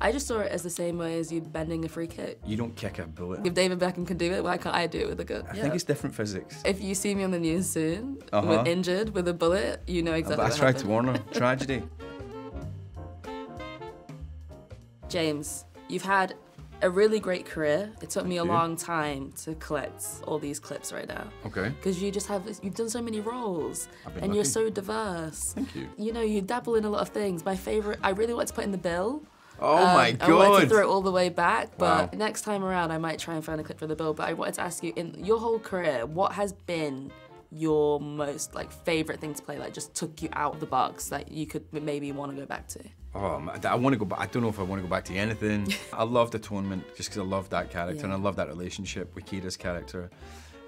I just saw it as the same way as you bending a free kick. You don't kick a bullet. If David Beckham can do it, why can't I do it with a gun? I think it's different physics. If you see me on the news soon, with injured with a bullet, you know exactly what happened. I tried to warn her. Tragedy. James, you've had a really great career. It took me a long time to collect all these clips right now. Okay. Because you've done so many roles and lucky. you're so diverse. Thank you. You know, you dabble in a lot of things. My favorite, I really want to put in the bill. Oh my God. I wanted to throw it all the way back, but next time around I might try and find a clip for the bill. But I wanted to ask you, in your whole career, what has been your most favorite thing to play, just took you out of the box that you could maybe want to go back to? Oh, I want to go back. I don't know if I want to go back to anything. I loved Atonement just because I loved that character and I love that relationship with Kira's character,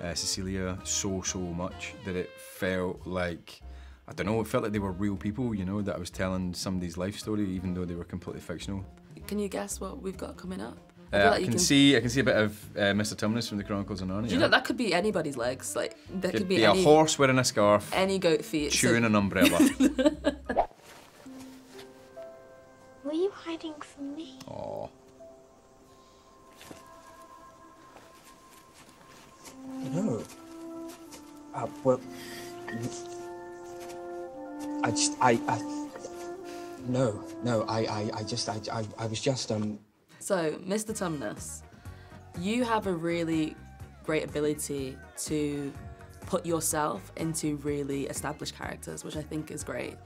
Cecilia, so much that it felt like, I don't know, it felt like they were real people, you know, that I was telling somebody's life story even though they were completely fictional. Can you guess what we've got coming up? I can see a bit of Mr Tumnus from the Chronicles of Narnia. You know, that could be anybody's legs. That could be a horse wearing a scarf, any goat feet, chewing an umbrella. Were you hiding from me? Oh. No. Well, I was just, So, Mr Tumnus, you have a really great ability to put yourself into really established characters, which I think is great.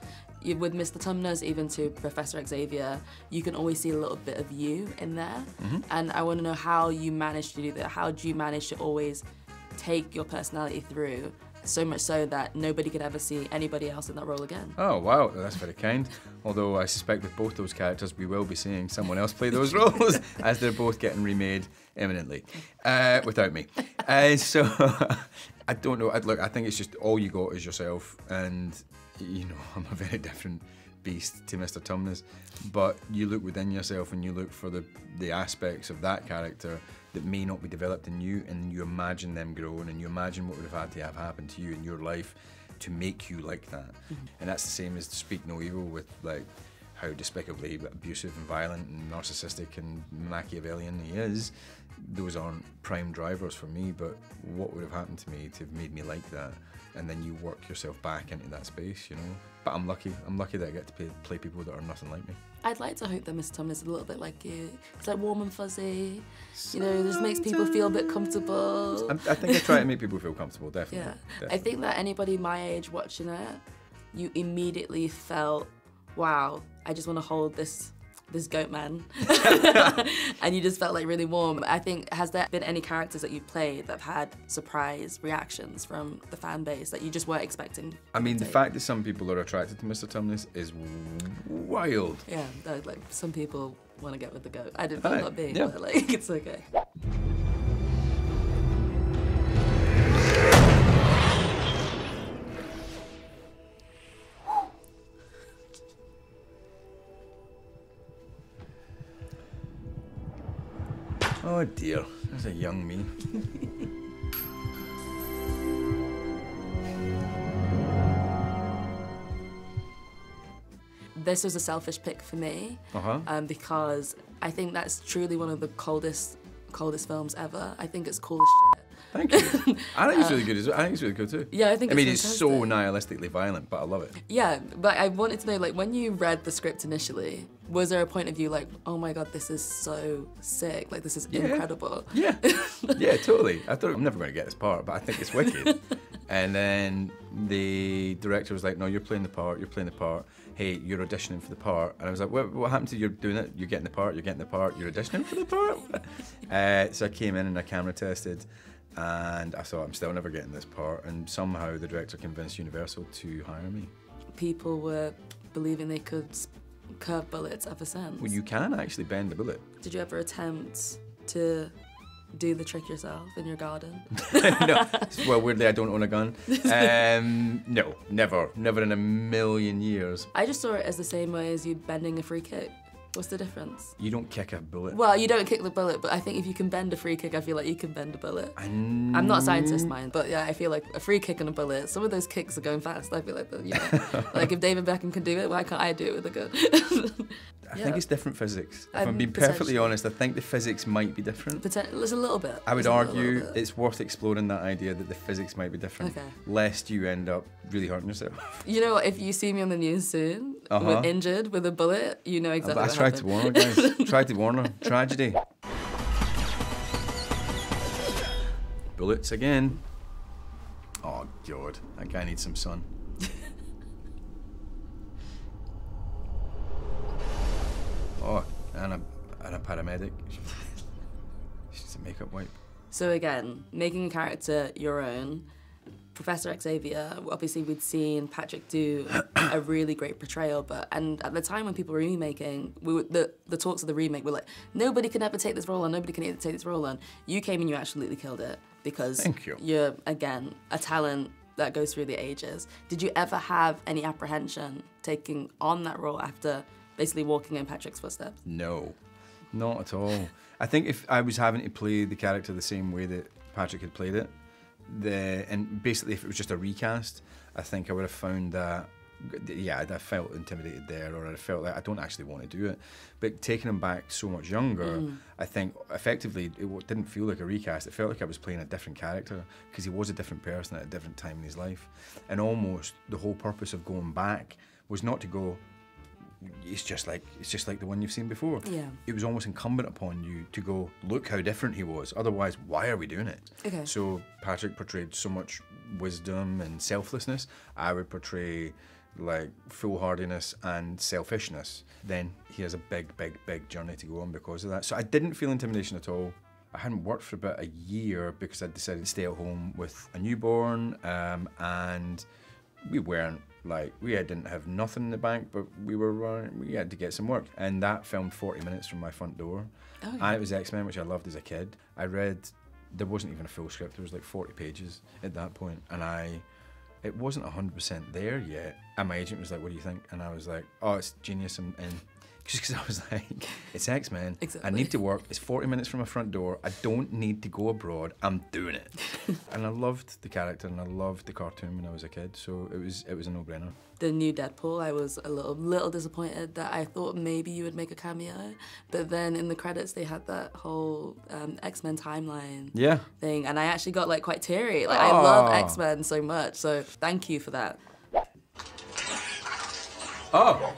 With Mr Tumnus, even to Professor Xavier, you can always see a little bit of you in there. And I want to know how you manage to do that. How do you manage to always take your personality through, so much so that nobody could ever see anybody else in that role again? Oh, wow, that's very kind. Although I suspect with both those characters, we will be seeing someone else play those roles, as they're both getting remade imminently, without me. So, I don't know. Look, I think it's just all you got is yourself, and you know, I'm a very different beast to Mr Tumnus, but you look within yourself and you look for the aspects of that character that may not be developed in you, and you imagine them growing, and you imagine what would have had to have happened to you in your life to make you like that. And that's the same as to Speak No Evil, with how despicably abusive and violent and narcissistic and Machiavellian he is. Those aren't prime drivers for me, but what would have happened to me to have made me like that? And then you work yourself back into that space, you know? But I'm lucky that I get to play people that are nothing like me. I'd like to hope that Mr Tumnus is a little bit like you. It's warm and fuzzy, you know, just makes people feel a bit comfortable. I think I try to make people feel comfortable, definitely. Yeah. Definitely. I think that anybody my age watching it, you immediately felt, wow, I just want to hold this goat man. And you just felt really warm. I think, has there been any characters that you've played that have had surprise reactions from the fan base that you just weren't expecting? I mean, the fact that some people are attracted to Mr Tumnus is wild. Yeah, some people want to get with the goat. I didn't feel not be, yeah. but it's okay. Oh dear, there's a young me. This was a selfish pick for me, because I think that's truly one of the coldest films ever. I think it's cool as shit. Thank you. I think it's really good. I think it's really good too. Yeah, I think it's it's so nihilistically violent, but I love it. Yeah, but I wanted to know, when you read the script initially, was there a point of view oh my God, this is so sick, this is incredible? Yeah, yeah, totally. I thought I'm never going to get this part, but I think it's wicked. And then the director was like, no, you're playing the part, hey, you're auditioning for the part. And I was like, what happened to you doing it? You're getting the part, you're auditioning for the part? So I came in and I camera tested, and I thought, I'm still never getting this part. And somehow the director convinced Universal to hire me. People were believing they could curve bullets ever since. Well, you can actually bend a bullet. Did you ever attempt to do the trick yourself in your garden? No. Well, weirdly, I don't own a gun. No, never in a million years. I just saw it as the same way as you bending a free kick. What's the difference? You don't kick a bullet. Well, you don't kick the bullet, but I think if you can bend a free kick, I feel like you can bend a bullet. I'm not a scientist, mind, but yeah, I feel like a free kick and a bullet, some of those kicks are going fast. I feel like, if David Beckham can do it, why can't I do it with a gun? I think it's different physics. If I'm being Potentially. perfectly honest, I think the physics might be different. There's a little bit. I would There's a argue little bit. it's worth exploring that idea that the physics might be different, Okay. lest you end up really hurting yourself. You know what? If you see me on the news soon, injured with a bullet, you know exactly I what tried happened. to warn her, guys. Tried to warn her. Tragedy. Bullets again. Oh, God. That guy needs some sun. Oh, and a paramedic. She's a makeup wipe. So again, making a character your own. Professor Xavier, obviously we'd seen Patrick do a really great portrayal, and at the time when people were remaking, the talks of the remake were like, nobody can ever take this role on, nobody can ever take this role on. You came and you absolutely killed it because Thank you. You're, again, a talent that goes through the ages. Did you ever have any apprehension taking on that role after basically walking in Patrick's footsteps? No, not at all. I think if I was having to play the character the same way that Patrick had played it, and basically if it was just a recast, I think I would have found that, yeah, I felt intimidated there, or I felt like I don't actually want to do it. But taking him back so much younger, I think effectively it didn't feel like a recast. It felt like I was playing a different character because he was a different person at a different time in his life. And almost the whole purpose of going back was not to go, it's just like the one you've seen before. Yeah. It was almost incumbent upon you to go, look how different he was. Otherwise, why are we doing it? Okay. So Patrick portrayed so much wisdom and selflessness. I would portray like foolhardiness and selfishness. Then he has a big, big, big journey to go on because of that. So I didn't feel intimidation at all. I hadn't worked for about a year because I decided to stay at home with a newborn, and we weren't like, didn't have nothing in the bank, but we had to get some work. And that filmed 40 minutes from my front door. Oh, yeah. And it was X-Men, which I loved as a kid. I read, there wasn't even a full script, there was like 40 pages at that point, and it wasn't 100% there yet. And my agent was like, what do you think? And I was like, oh, it's genius, and just because I was like, it's X-Men, Exactly. I need to work, it's 40 minutes from my front door, I don't need to go abroad, I'm doing it. And I loved the character and I loved the cartoon when I was a kid, so it was a no-brainer. The new Deadpool, I was a little disappointed that I thought maybe you would make a cameo, but then in the credits they had that whole X-Men timeline thing, and I actually got like quite teary. Like I love X-Men so much, so thank you for that. Oh!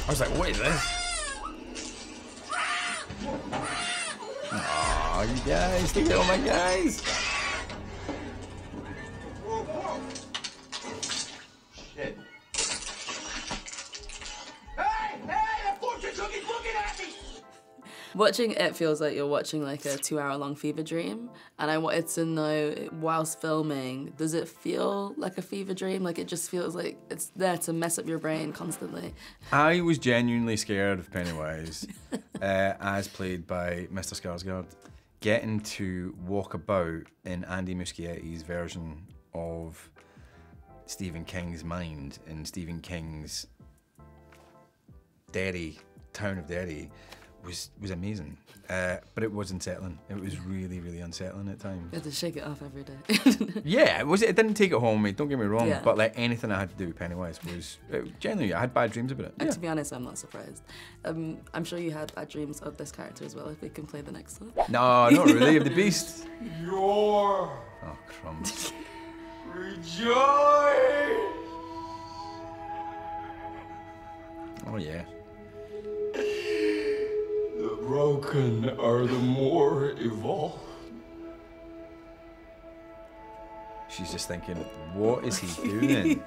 I was like, what is this? Aw, you guys, look at all my guys. Shit. Hey, that fortune cookie's looking at me! Watching it feels like you're watching like a 2-hour-long fever dream, and I wanted to know, whilst filming, does it feel like a fever dream? Like it just feels like it's there to mess up your brain constantly? I was genuinely scared of Pennywise, as played by Mr Skarsgård, getting to walk about in Andy Muschietti's version of Stephen King's mind in Stephen King's Derry, town of Derry, was amazing, but it was unsettling. It was really, really unsettling at times. You had to shake it off every day. Yeah, it didn't take it home, mate, don't get me wrong, Yeah. but like anything I had to do with Pennywise was, genuinely, I had bad dreams about it. And Yeah. to be honest, I'm not surprised. I'm sure you had bad dreams of this character as well, if we can play the next one. No, not really, of the beast. Your Oh, crumbs. rejoice! Oh, yeah. The broken are the more evolved. She's just thinking, what is he doing?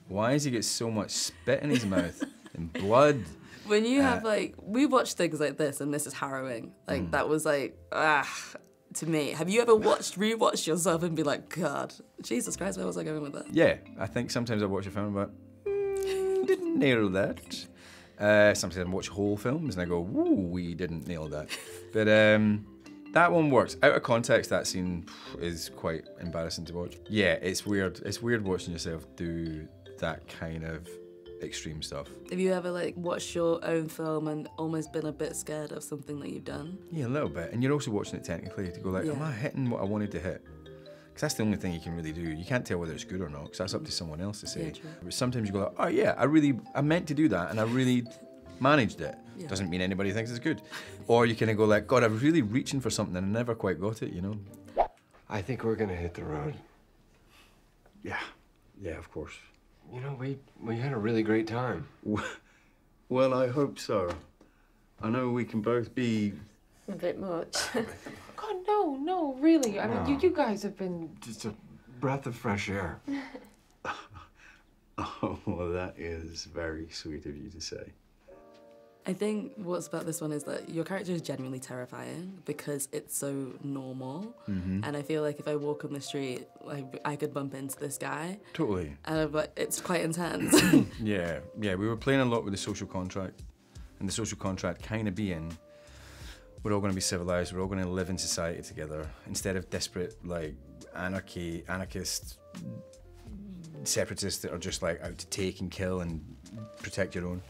Why does he get so much spit in his mouth and blood? When you have like, we watch things like this and this is harrowing. Like that was like, to me. Have you ever rewatched yourself and be like, God, Jesus Christ, where was I going with that? Yeah, I think sometimes I watch a film and I'm like, didn't nail that. Sometimes I watch whole films and I go, woo, we didn't nail that. But that one works. Out of context, that scene is quite embarrassing to watch. Yeah, it's weird. It's weird watching yourself do that kind of extreme stuff. Have you ever like watched your own film and almost been a bit scared of something that you've done? Yeah, a little bit. And you're also watching it technically to go like, am I hitting what I wanted to hit? Because that's the only thing you can really do. You can't tell whether it's good or not, because that's up to someone else to say. Yeah, true. But sometimes you go like, oh yeah, I meant to do that, and I really managed it. Yeah. Doesn't mean anybody thinks it's good. Or you kind of go like, God, I was really reaching for something and I never quite got it, you know? I think we're gonna hit the road. Yeah. Yeah, of course. You know, we had a really great time. Well, I hope so. I know we can both be... A bit much. God, no, really. I mean, you guys have been... Just a breath of fresh air. Oh, well, that is very sweet of you to say. I think what's about this one is that your character is genuinely terrifying because it's so normal. And I feel like if I walk on the street, like, I could bump into this guy. Totally. And I'm like, it's quite intense. Yeah, we were playing a lot with the social contract. And the social contract kind of being, we're all going to be civilized, we're all going to live in society together. Instead of desperate, like, anarchist separatists that are just like out to take and kill and protect your own.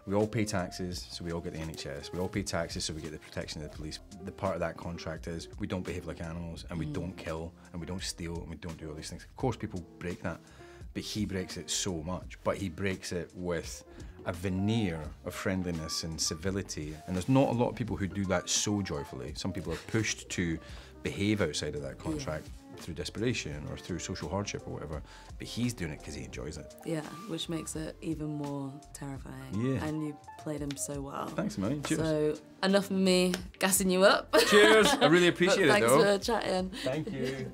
We all pay taxes, so we all get the NHS. We all pay taxes, so we get the protection of the police. The part of that contract is we don't behave like animals, and we don't kill, and we don't steal, and we don't do all these things. Of course, people break that, but he breaks it so much. But he breaks it with a veneer of friendliness and civility. And there's not a lot of people who do that so joyfully. Some people are pushed to behave outside of that contract through desperation or through social hardship or whatever, but he's doing it because he enjoys it. Yeah, which makes it even more terrifying. Yeah. And you played him so well. Thanks, man. Cheers. So, enough of me gassing you up. Cheers. I really appreciate it, Thanks though. for chatting. Thank you.